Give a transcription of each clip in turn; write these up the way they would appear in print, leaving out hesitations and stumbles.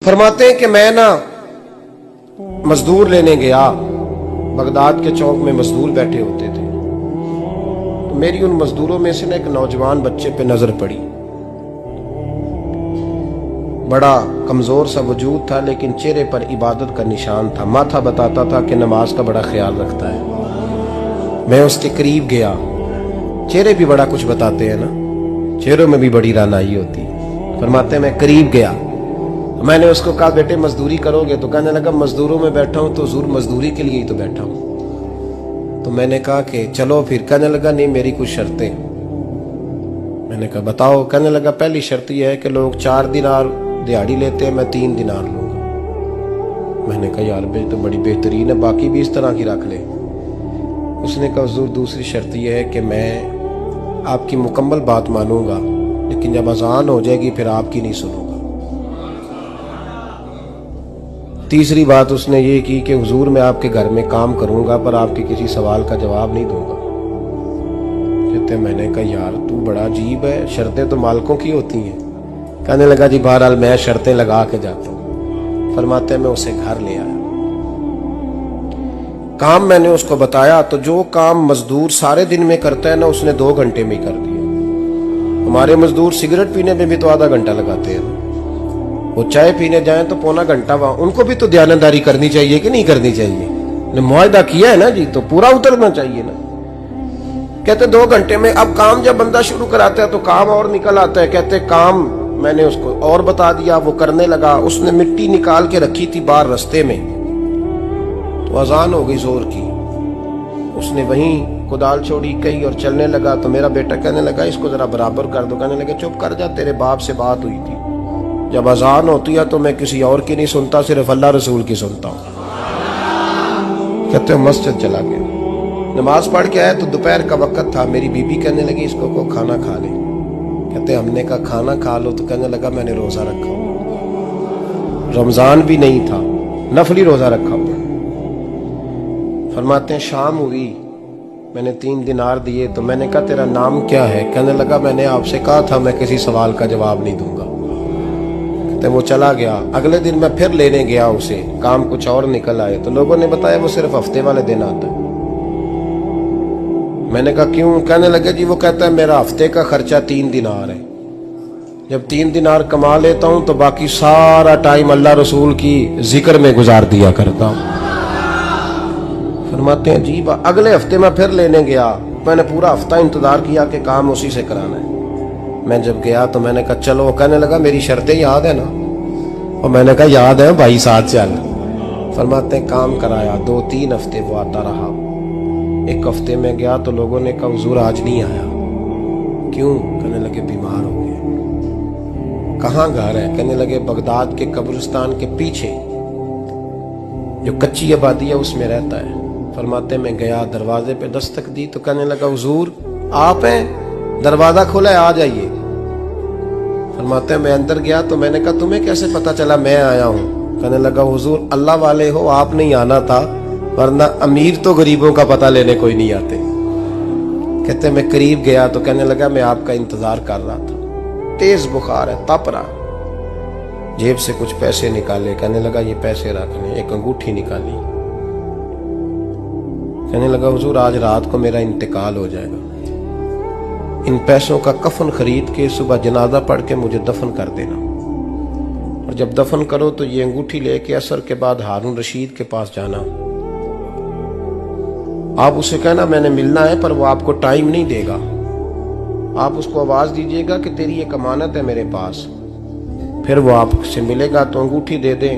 फरमाते हैं कि मैं ना मजदूर लेने गया, बगदाद के चौक में मजदूर बैठे होते थे, तो मेरी उन मजदूरों में से ना एक नौजवान बच्चे पे नजर पड़ी। बड़ा कमजोर सा वजूद था, लेकिन चेहरे पर इबादत का निशान था। माथा बताता था कि नमाज का बड़ा ख्याल रखता है। मैं उसके करीब गया। चेहरे भी बड़ा कुछ बताते हैं ना, चेहरों में भी बड़ी रानाई होती है। फरमाते मैं करीब गया, मैंने उसको कहा बेटे मजदूरी करोगे? तो कहने लगा मजदूरों में बैठा हूं तो हुजूर मजदूरी के लिए ही तो बैठा हूं। तो मैंने कहा कि चलो फिर। कहने लगा नहीं मेरी कुछ शर्तें। मैंने कहा बताओ? कहने लगा पहली शर्त यह है कि लोग 4 दिनार दिहाड़ी लेते हैं, मैं 3 दिनार लूंगा। मैंने कहा यार भाई तो बड़ी बेहतरीन है, बाकी भी इस तरह की रख ले। उसने कहा हुजूर दूसरी शर्त यह है कि मैं आपकी मुकम्मल बात मानूंगा, लेकिन जब अजान हो जाएगी फिर आपकी नहीं सुनूंगा। तीसरी बात उसने ये की कि हुजूर मैं आपके घर में काम करूंगा पर आपके किसी सवाल का जवाब नहीं दूंगा। कहते मैंने कहा यार तू बड़ा अजीब है, शर्तें तो मालिकों की होती हैं। कहने लगा जी बहरहाल मैं शर्तें लगा के जाता हूं। फरमाते मैं उसे घर ले आया, काम मैंने उसको बताया, तो जो काम मजदूर सारे दिन में करता है ना उसने 2 घंटे में कर दिया। हमारे मजदूर सिगरेट पीने में भी तो आधा घंटा लगाते हैं, वो चाय पीने जाए तो पौना घंटा वहां। उनको भी तो दयानतदारी करनी चाहिए कि नहीं करनी चाहिए? ने मुआहदा किया है ना जी, तो पूरा उतरना चाहिए ना। कहते 2 घंटे में। अब काम जब बंदा शुरू कराता है तो काम और निकल आता है। कहते काम मैंने उसको और बता दिया, वो करने लगा। उसने मिट्टी निकाल के रखी थी बाहर रास्ते में, तो अजान हो गई जोर की। उसने वहीं कुदाल छोड़ी कही और चलने लगा। तो मेरा बेटा कहने लगा इसको जरा बराबर कर दो। कहने लगे चुप कर जा, तेरे बाप से बात हुई थी, जब अजान होती है तो मैं किसी और की नहीं सुनता, सिर्फ अल्लाह रसूल की सुनता हूं। कहते मस्जिद चला गया, नमाज पढ़ के आया तो दोपहर का वक्त था। मेरी बीबी कहने लगी इसको को खाना खा ले। कहते हमने कहा खाना खा लो, तो कहने लगा मैंने रोजा रखा हुआ, रमजान भी नहीं था, नफली रोजा रखा हुआ। फरमाते हैं शाम हुई, मैंने 3 दिनार दिए। तो मैंने कहा तेरा नाम क्या है? कहने लगा मैंने आपसे कहा था मैं किसी सवाल का जवाब नहीं दूंगा। कहते वो चला गया। अगले दिन मैं फिर लेने गया उसे, काम कुछ और निकल आए। तो लोगों ने बताया वो सिर्फ हफ्ते वाले दिन आता है। मैंने कहा क्यों? कहने लगे जी वो कहता है मेरा हफ्ते का खर्चा 3 दिनार है, जब 3 दिनार कमा लेता हूं तो बाकी सारा टाइम अल्लाह रसूल की जिक्र में गुजार दिया करता हूं। फरमाते हैं अजीब। अगले हफ्ते मैं फिर लेने गया, मैंने पूरा हफ्ता इंतजार किया कि काम उसी से कराना है। मैं जब गया तो मैंने कहा चलो। कहने लगा मेरी शर्तें याद है ना? और मैंने कहा याद है भाई साथ चल। फरमाते हैं काम कराया, 2-3 हफ्ते वो आता रहा। एक हफ्ते में गया तो लोगों ने कहा हुजूर आज नहीं आया। क्यों? कहने लगे बीमार हो गए। कहाँ घर है? कहने लगे बगदाद के कब्रिस्तान के पीछे जो कच्ची आबादी है उसमें रहता है। फरमाते मैं गया, दरवाजे पे दस्तक दी तो कहने लगा हुजूर आप हैं? दरवाजा खोला है, आ जाइए। फरमाते मैं अंदर गया तो मैंने कहा तुम्हें कैसे पता चला मैं आया हूं? कहने लगा हुजूर अल्लाह वाले हो, आप नहीं आना था, वरना अमीर तो गरीबों का पता लेने कोई नहीं आते। कहते मैं करीब गया तो कहने लगा मैं आपका इंतजार कर रहा था, तेज बुखार है, तप रहा। जेब से कुछ पैसे निकाले, कहने लगा ये पैसे रख लें। एक अंगूठी निकाली, कहने लगा हुजूर आज रात को मेरा इंतकाल हो जाएगा, इन पैसों का कफन खरीद के सुबह जनाजा पढ़ के मुझे दफन कर देना, और जब दफन करो तो ये अंगूठी लेके असर के बाद हारून रशीद के पास जाना। आप उसे कहना मैंने मिलना है पर वो आपको टाइम नहीं देगा। आप उसको आवाज दीजिएगा कि तेरी एक अमानत है मेरे पास, फिर वो आपसे मिलेगा तो अंगूठी दे दे,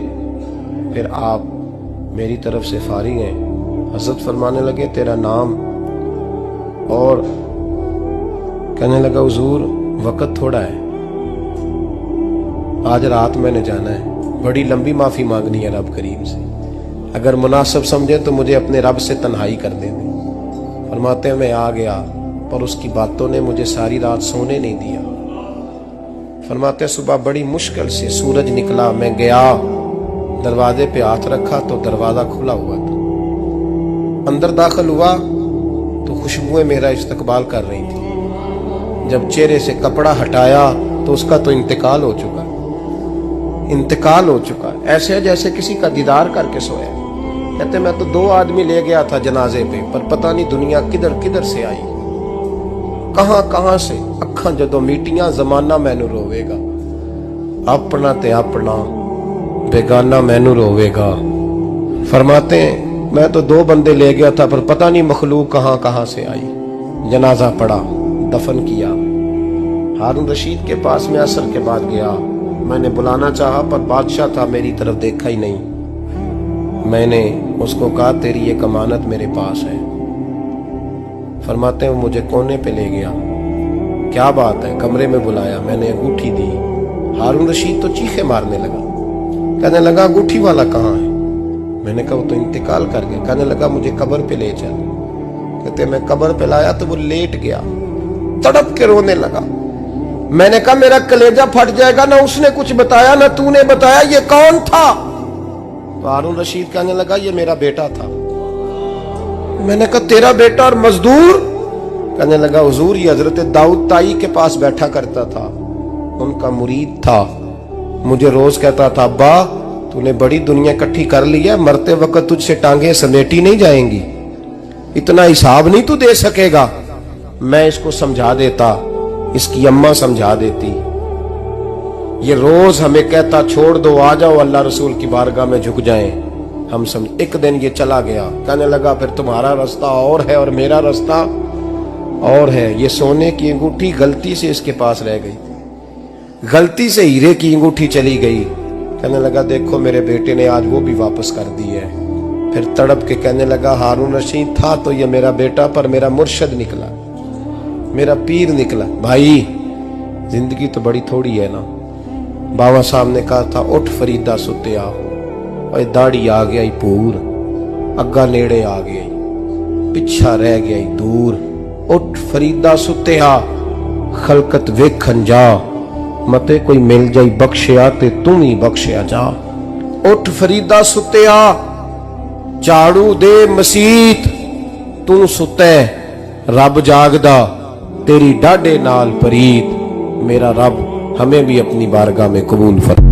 फिर आप मेरी तरफ से फारिग हैं। हजरत फरमाने लगे तेरा नाम? और कहने लगा हुजूर वक्त थोड़ा है, आज रात मैंने जाना है, बड़ी लंबी माफी मांगनी है रब करीम से, अगर मुनासिब समझे तो मुझे अपने रब से तन्हाई कर देने। फरमाते हैं मैं आ गया पर उसकी बातों ने मुझे सारी रात सोने नहीं दिया। फरमाते हैं सुबह बड़ी मुश्किल से सूरज निकला, मैं गया दरवाजे पे हाथ रखा तो दरवाजा खुला हुआ था। अंदर दाखिल हुआ तो खुशबुएं मेरा इस्तकबाल कर रही थी। जब चेहरे से कपड़ा हटाया तो उसका तो इंतकाल हो चुका। इंतकाल हो चुका है, ऐसे है जैसे किसी का दीदार करके सोया। कहते मैं तो 2 आदमी ले गया था जनाजे पे, पर पता नहीं दुनिया किधर किधर से आई, कहां कहां से। अखां जदों मीटियां जमाना मैनू रोवेगा, अपना ते अपना बेगाना मैनू रोवेगा। फरमाते हैं मैं तो 2 बंदे ले गया था, पर पता नहीं मखलूक कहां कहां से आई। जनाजा पड़ा, दफन किया। हारून रशीद के पास में असर के बाद गया, मैंने बुलाना चाहा पर बादशाह था, मेरी तरफ देखा ही नहीं। मैंने उसको कहा तेरी एक अमानत मेरे पास है। फरमाते हैं वो मुझे कोने पे ले गया, क्या बात है, कमरे में बुलाया, मैंने अंगूठी दी। हारून रशीद तो चीखे मारने लगा, कहने लगा अंगूठी वाला कहाँ है? मैंने कहा वो तो इंतकाल कर गया। कहने लगा मुझे कब्र पे ले चल। कहते मैं कब्र पे लाया तो वो लेट गया, तड़प के रोने लगा। मैंने कहा मेरा कलेजा फट जाएगा, ना उसने कुछ बताया ना तूने बताया, ये कौन था? तो हारून रशीद कहने लगा ये मेरा बेटा था। मैंने कहा तेरा बेटा और मजदूर? कहने लगा हुजूर ये हजरत दाऊद ताई के पास बैठा करता था, उनका मुरीद था, मुझे रोज कहता था अब्बा तूने बड़ी दुनिया इकट्ठी कर ली है, मरते वक्त तुझसे टांगे समेटी नहीं जाएंगी, इतना हिसाब नहीं तू दे सकेगा। मैं इसको समझा देता, इसकी अम्मा समझा देती। ये रोज हमें कहता छोड़ दो, आ जाओ अल्लाह रसूल की बारगाह में झुक जाएं। हम समझ। एक दिन ये चला गया, कहने लगा फिर तुम्हारा रास्ता और है और मेरा रास्ता और है। ये सोने की अंगूठी गलती से इसके पास रह गई, गलती से हीरे की अंगूठी चली गई। कहने लगा देखो मेरे बेटे ने आज वो भी वापस कर दी है। फिर तड़प के कहने लगा हारून रशीद था तो ये मेरा बेटा, पर मेरा मुर्शद निकला, मेरा पीर निकला। भाई जिंदगी तो बड़ी थोड़ी है ना। बाबा साहब ने कहा था उठ फरीदा सुत्या, और दाढ़ी आ गया पूर, अग्गा नेड़े आ गया, पिछा रह गया दूर। उठ फरीदा सुत्या खलकत वेखन जा, मते कोई मिल जाई बख्शिया ते तू ही बख्शिया जा। उठ फरीदा सुत्या झाड़ू दे मसीत, तू सुते रब जागदा तेरी डाडे नाल परीत। मेरा रब हमें भी अपनी बारगाह में कबूल फरमा।